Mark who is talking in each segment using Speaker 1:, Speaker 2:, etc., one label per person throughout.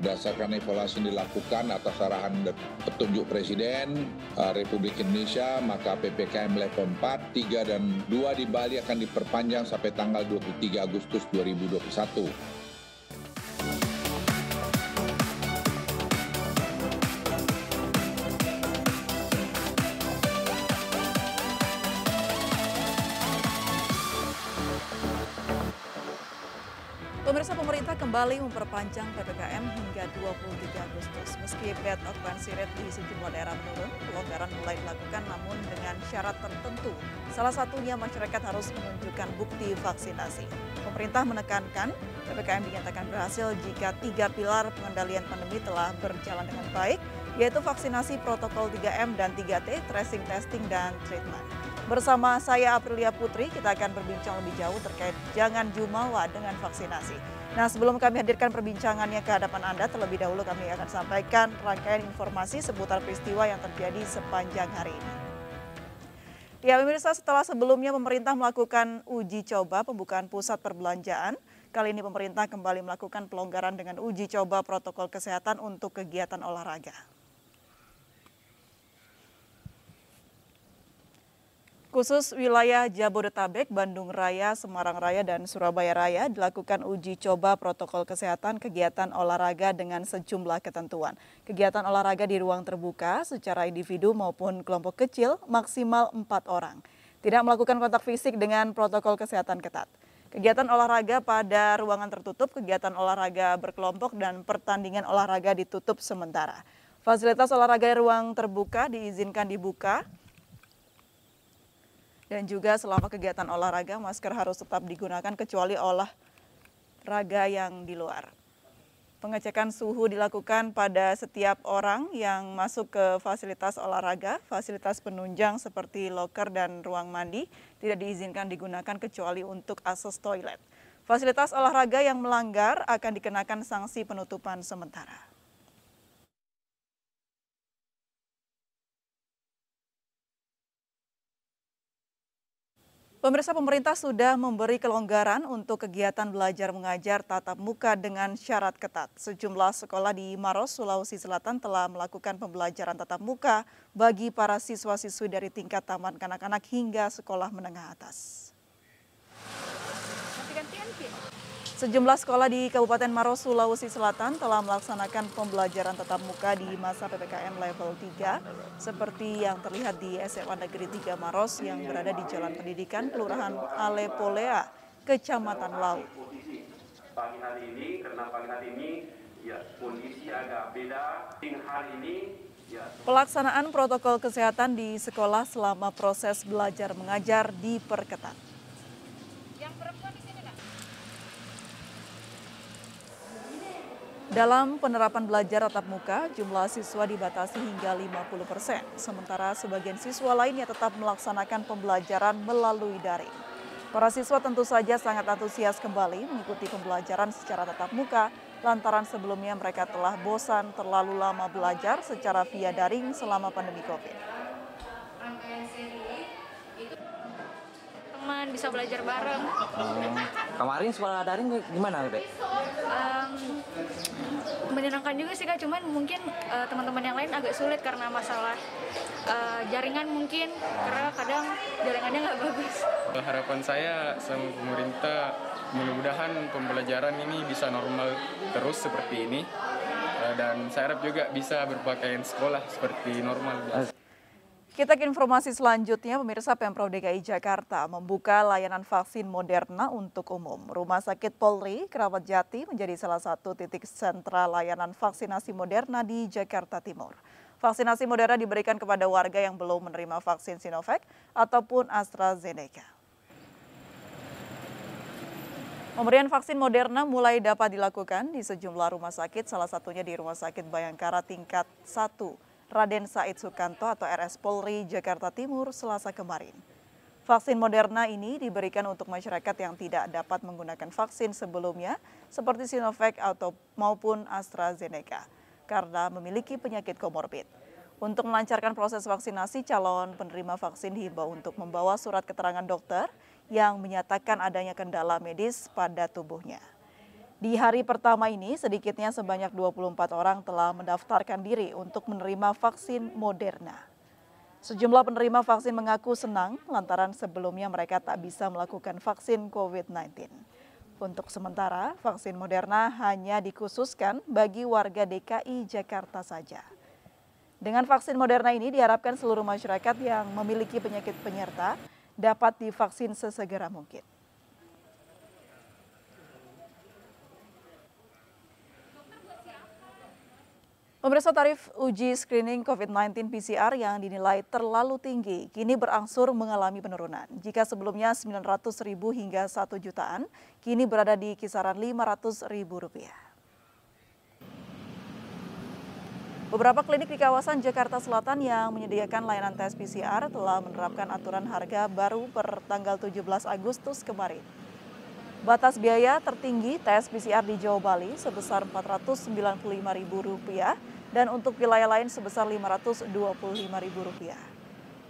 Speaker 1: Berdasarkan evaluasi yang dilakukan atas arahan dan petunjuk Presiden Republik Indonesia, maka PPKM level 4, 3, dan 2 di Bali akan diperpanjang sampai tanggal 23 Agustus 2021.
Speaker 2: Pemirsa, pemerintah kembali memperpanjang PPKM hingga 23 Agustus. Meski bed occupancy rate di sejumlah daerah menurun, pelonggaran mulai dilakukan namun dengan syarat tertentu. Salah satunya masyarakat harus menunjukkan bukti vaksinasi. Pemerintah menekankan PPKM dinyatakan berhasil jika 3 pilar pengendalian pandemi telah berjalan dengan baik, yaitu vaksinasi, protokol 3M dan 3T, tracing, testing, dan treatment. Bersama saya Aprilia Putri, kita akan berbincang lebih jauh terkait jangan jumawa dengan vaksinasi. Nah, sebelum kami hadirkan perbincangannya ke hadapan Anda, terlebih dahulu kami akan sampaikan rangkaian informasi seputar peristiwa yang terjadi sepanjang hari ini. Ya, pemirsa, setelah sebelumnya pemerintah melakukan uji coba pembukaan pusat perbelanjaan, kali ini pemerintah kembali melakukan pelonggaran dengan uji coba protokol kesehatan untuk kegiatan olahraga. Khusus wilayah Jabodetabek, Bandung Raya, Semarang Raya, dan Surabaya Raya dilakukan uji coba protokol kesehatan kegiatan olahraga dengan sejumlah ketentuan. Kegiatan olahraga di ruang terbuka secara individu maupun kelompok kecil maksimal 4 orang. Tidak melakukan kontak fisik dengan protokol kesehatan ketat. Kegiatan olahraga pada ruangan tertutup, kegiatan olahraga berkelompok, dan pertandingan olahraga ditutup sementara. Fasilitas olahraga di ruang terbuka diizinkan dibuka. Dan juga selama kegiatan olahraga, masker harus tetap digunakan kecuali olahraga yang di luar. Pengecekan suhu dilakukan pada setiap orang yang masuk ke fasilitas olahraga, fasilitas penunjang seperti loker dan ruang mandi tidak diizinkan digunakan kecuali untuk akses toilet. Fasilitas olahraga yang melanggar akan dikenakan sanksi penutupan sementara. Pemirsa, pemerintah sudah memberi kelonggaran untuk kegiatan belajar mengajar tatap muka dengan syarat ketat. Sejumlah sekolah di Maros, Sulawesi Selatan telah melakukan pembelajaran tatap muka bagi para siswa-siswi dari tingkat taman kanak-kanak hingga sekolah menengah atas. Sejumlah sekolah di Kabupaten Maros, Sulawesi Selatan telah melaksanakan pembelajaran tatap muka di masa PPKM level 3 seperti yang terlihat di SMA Negeri 3 Maros yang berada di Jalan Pendidikan, Kelurahan Alepolea, Kecamatan Lau.
Speaker 3: Pagi hari ini, karena pagi hari ini ya kondisi agak beda. Hari ini
Speaker 2: pelaksanaan protokol kesehatan di sekolah selama proses belajar mengajar diperketat. Dalam penerapan belajar tatap muka, jumlah siswa dibatasi hingga 50%, sementara sebagian siswa lainnya tetap melaksanakan pembelajaran melalui daring. Para siswa tentu saja sangat antusias kembali mengikuti pembelajaran secara tatap muka, lantaran sebelumnya mereka telah bosan terlalu lama belajar secara via daring selama pandemi COVID.
Speaker 4: Teman bisa belajar bareng.
Speaker 5: Kemarin sekolah daring gimana, Dek?
Speaker 4: Menyenangkan juga sih Kak, cuman mungkin teman-teman yang lain agak sulit karena masalah jaringan mungkin, karena kadang jaringannya nggak bagus.
Speaker 6: Harapan saya sama pemerintah mudah-mudahan pembelajaran ini bisa normal terus seperti ini, dan saya harap juga bisa berpakaian sekolah seperti normal.
Speaker 2: Kita ke informasi selanjutnya, pemirsa. Pemprov DKI Jakarta membuka layanan vaksin Moderna untuk umum. Rumah Sakit Polri Keramat Jati menjadi salah satu titik sentra layanan vaksinasi Moderna di Jakarta Timur. Vaksinasi Moderna diberikan kepada warga yang belum menerima vaksin Sinovac ataupun AstraZeneca. Pemberian vaksin Moderna mulai dapat dilakukan di sejumlah rumah sakit, salah satunya di Rumah Sakit Bayangkara tingkat 1. Raden Said Sukanto atau RS Polri Jakarta Timur Selasa kemarin. Vaksin Moderna ini diberikan untuk masyarakat yang tidak dapat menggunakan vaksin sebelumnya seperti Sinovac maupun AstraZeneca karena memiliki penyakit komorbid. Untuk melancarkan proses vaksinasi, calon penerima vaksin dihimbau untuk membawa surat keterangan dokter yang menyatakan adanya kendala medis pada tubuhnya. Di hari pertama ini, sedikitnya sebanyak 24 orang telah mendaftarkan diri untuk menerima vaksin Moderna. Sejumlah penerima vaksin mengaku senang lantaran sebelumnya mereka tak bisa melakukan vaksin COVID-19. Untuk sementara, vaksin Moderna hanya dikhususkan bagi warga DKI Jakarta saja. Dengan vaksin Moderna ini diharapkan seluruh masyarakat yang memiliki penyakit penyerta dapat divaksin sesegera mungkin. Pemirsa, tarif uji screening COVID-19 PCR yang dinilai terlalu tinggi kini berangsur mengalami penurunan. Jika sebelumnya 900.000 hingga 1 jutaan, kini berada di kisaran Rp500.000. Beberapa klinik di kawasan Jakarta Selatan yang menyediakan layanan tes PCR telah menerapkan aturan harga baru per tanggal 17 Agustus kemarin. Batas biaya tertinggi tes PCR di Jawa Bali sebesar Rp495.000 dan untuk wilayah lain sebesar Rp525.000.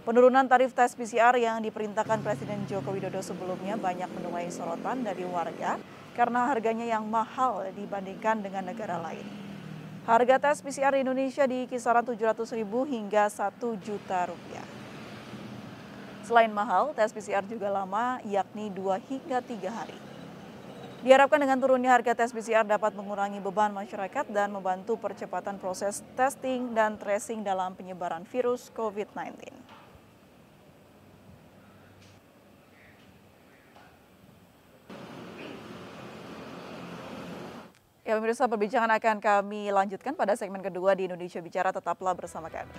Speaker 2: Penurunan tarif tes PCR yang diperintahkan Presiden Joko Widodo sebelumnya banyak menuai sorotan dari warga karena harganya yang mahal dibandingkan dengan negara lain. Harga tes PCR di Indonesia di kisaran Rp700.000 hingga Rp1 juta. Selain mahal, tes PCR juga lama, yakni 2 hingga 3 hari. Diharapkan dengan turunnya harga tes PCR dapat mengurangi beban masyarakat dan membantu percepatan proses testing dan tracing dalam penyebaran virus COVID-19. Ya, pemirsa, perbincangan akan kami lanjutkan pada segmen kedua di Indonesia Bicara. Tetaplah bersama kami.